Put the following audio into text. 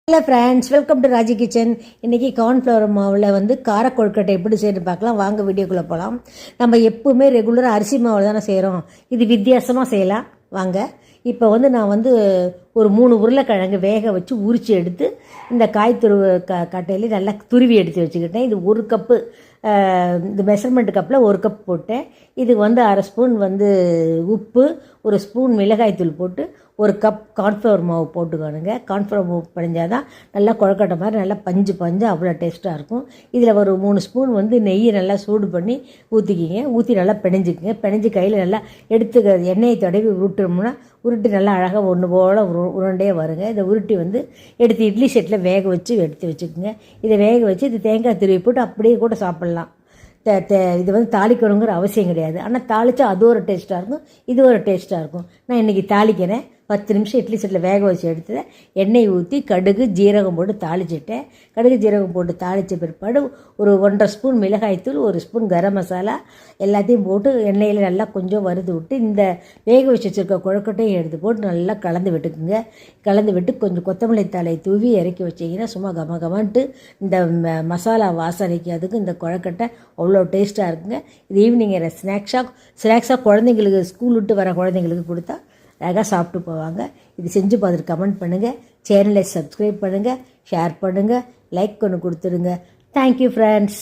Hello friends, welcome to Raji kitchen. இன்றைக்கி cornflour மாவில் வந்து கார கொழுக்கட்டை எப்படி செய்யறது பார்க்கலாம். வாங்க வீடியோக்குள்ளே போகலாம். நம்ம எப்போவுமே ரெகுலராக அரிசி மாவில் தானே செய்கிறோம். இது வித்தியாசமாக செய்யலாம். வாங்க. இப்போ வந்து நான் வந்து ஒரு 3 உருளைக்கிழங்கு வேக வச்சு உரித்து எடுத்து இந்த காய் துருவு கட்டையிலே நல்லா துருவி எடுத்து வச்சுக்கிட்டேன். இது 1 கப்பு, இந்த மெஷர்மெண்ட் கப்பில் 1 கப் போட்டேன். இதுக்கு வந்து 1/2 ஸ்பூன் வந்து உப்பு, 1 ஸ்பூன் மிளகாய்த்தூள் போட்டு 1 கப் கார்ன்ஃப்ளவர் மாவு போட்டுக்கணுங்க. கார்ன்ஃப்ளவர் மாவு பிணைஞ்சால் தான் நல்லா கொழுக்கட்டை மாதிரி நல்லா பஞ்சு அவ்வளோ டேஸ்ட்டாக இருக்கும். இதில் ஒரு 3 ஸ்பூன் வந்து நெய்யை நல்லா சூடு பண்ணி ஊற்றிக்கிங்க. ஊற்றி நல்லா பிணைஞ்சிக்கங்க. பிணைஞ்சி கையில் நல்லா எடுத்து எண்ணெயை தடவி உருட்டோம்னா உருட்டி நல்லா அழகாக ஒன்று போல் உருண்டே வருங்க. இதை உருட்டி வந்து எடுத்து இட்லி செட்டில் வேக வச்சு எடுத்து வச்சுக்கோங்க. இதை வேக வச்சு இது தேங்காய் துருவி போட்டு அப்படியே கூட சாப்பிட்லாம். இது வந்து தாளிக்கணுங்கிற அவசியம் கிடையாது. ஆனால் தாளித்தா அது ஒரு டேஸ்ட்டாக இருக்கும், இது ஒரு டேஸ்ட்டாக இருக்கும். நான் இன்றைக்கி தாளிக்கிறேன். 10 நிமிஷம் இட்லி செட்டில் வேக வச்சு எடுத்து எண்ணெய் ஊற்றி கடுகு ஜீரகம் போட்டு தாளிச்சிட்டேன். கடுகு ஜீரகம் போட்டு தாளித்த பிற்பாடு ஒரு 1.5 ஸ்பூன் மிளகாய்த்தூள், 1 ஸ்பூன் கரம் மசாலா எல்லாத்தையும் போட்டு எண்ணெயில் நல்லா கொஞ்சம் வறுத்து விட்டு இந்த வேக வச்சு வச்சுருக்க கொழுக்கட்டையும் எடுத்து போட்டு நல்லா கலந்து விட்டுக்குங்க. கலந்து விட்டு கொஞ்சம் கொத்தமல்லி தழை தூவி இறக்கி வச்சிங்கன்னா சும்மா கமன்ட்டு இந்த மசாலா வாசனைக்கு அதுக்கு இந்த கொழுக்கட்டை அவ்வளோ டேஸ்ட்டாக இருக்குங்க. இது ஈவினிங் ஸ்நாக்ஸாக குழந்தைங்களுக்கு ஸ்கூல் விட்டு வர குழந்தைங்களுக்கு கொடுத்தா அழகாக சாப்பிட்டு போவாங்க. இது செஞ்சு பார்த்துட்டு கமெண்ட் பண்ணுங்கள். சேனலை சப்ஸ்கிரைப் பண்ணுங்கள், ஷேர் பண்ணுங்கள், லைக் ஒன்று கொடுத்துடுங்க. Thank you friends.